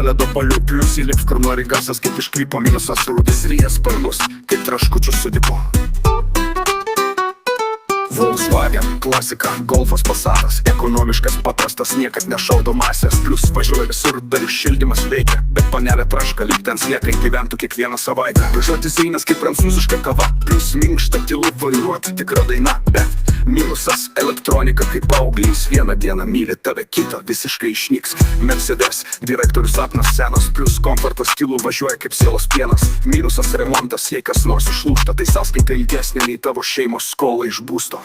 ledo palių, plius įlips kur nori garsas kaip iš klipo, minusas rūdis ryjas sparnus, kaip traškučių sudipo. Volkswagen, klasika, Golfas, Passatas, ekonomiškas, paprastas, niekad nešaudo masės, plius važiuoja visur, dar ir šildymas veikia, bet panelė traška, lyg ten sliekai gyventų kiekvieną savaitę. Žodis einas kaip prancūziška kava, plius minkšta, tylu vairuoti, tikra daina, bet minusas elektronika kaip paauglys, vieną dieną myli tave, kitą visiškai išnyks. Mercedes, direktorius sapnas senas, plius komfortas, tylu važiuoja kaip sielos pienas. Minusas remontas, jei kas nors išlūžta, tai sąskaita ilgesnė nei tavo šeimos skola iš būsto.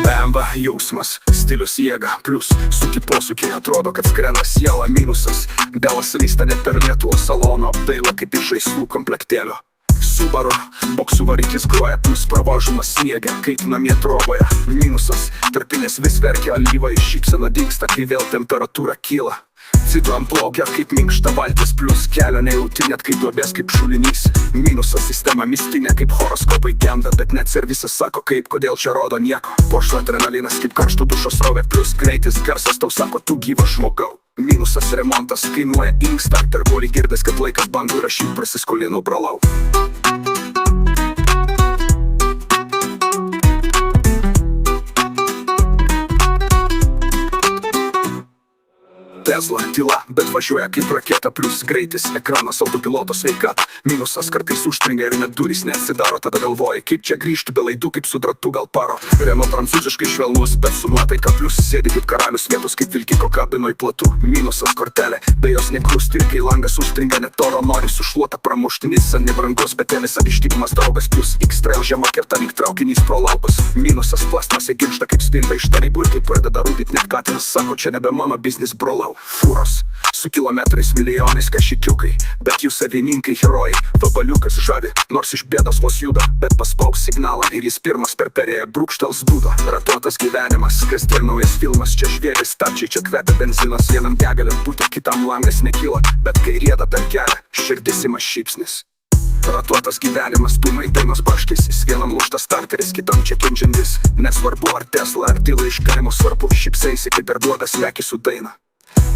BMW jausmas, stilius jėga, plius suki posūkiai, atrodo, kad skrenda siela. Minusas, belas vysta net per Lietuvos salono apdaila kaip iš žaislų komplektėlio. Subaru, boksų variklis groja, plius pravažumas sniege, kaip namie troboje. Minusas, tarpinės vis verkia, alyva iš šypsena dingsta, kai vėl temperatūra kyla. Citroen plaukia kaip minkšta valtis, plius kelio nejauti net kai duobės kaip šulinys. Minusas, sistema mistinė kaip horoskopai genda, bet net servisas sako kaip, kodėl čia rodo nieko. Pošlo adrenalinas kaip karšto dušo srovė, plius greitis garsas tau sako tu gyvas žmogau. Minusas, remontas kainuoja inkstarter, boli girdęs, kad laikas bandų rašyt, prasiskolinu brolau. Tesla, tyla, bet važiuoja kaip raketa, plius greitis, ekranas, autopiloto sveikata. Minusas, kartais užstringa ir net durys neatsidaro, tada galvoji, kaip čia grįžti be laidų, kaip su dratu gal paro. Renault prancūziškai švelnus, bet su nuotaika, plius sėdi kaip karalius vietos, kaip vilkiko kabinoj platu. Minusas, kortelė, be jos nekrūsti ir kai langas užstringa net oro, nori sušluota pramušti. Nissan nebrangus, bet tenis apištikimas draugas, plius X-Trail žiema kerta lyg traukinys pro laukus. Minusas, plastmasė giršta kaip spinta iš taribai, kai pradeda rūdyt net katinas, sako čia nebe mano biznis brolau. Fūros, su kilometrais milijonais kašykiukai, bet jų savininkai herojai. Vabaliukas žavi, nors iš bėdos vos juda, bet paspauks signalą ir jis pirmas per perėją brūkštels būdo. Ratuotas gyvenimas, kasdien naujas filmas, čia žvėris stabčiai, čia kvepia benzinas. Vienam degalė būtų, kitam langas nekyla, bet kai rieda per kelią, širdis ima šypsnis. Ratuotas gyvenimas, dūmai dainos barškėsis, vienam lūžtas starteris, kitam check engine vis. Nesvarbu ar Tesla ar tyla iš kaimo, svarbu šypsaisi kaip ir duoda svekį su daina.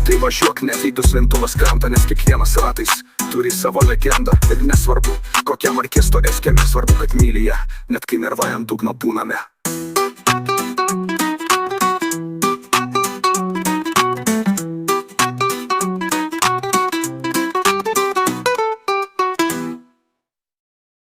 Tai važiuok net jei duslintuvas krenta, nes kiekvienas ratais turi savo legendą. Ir nesvarbu, kokia markė stovės kieme, svarbu, kad myli ją, net kai nervai ant dugno būname.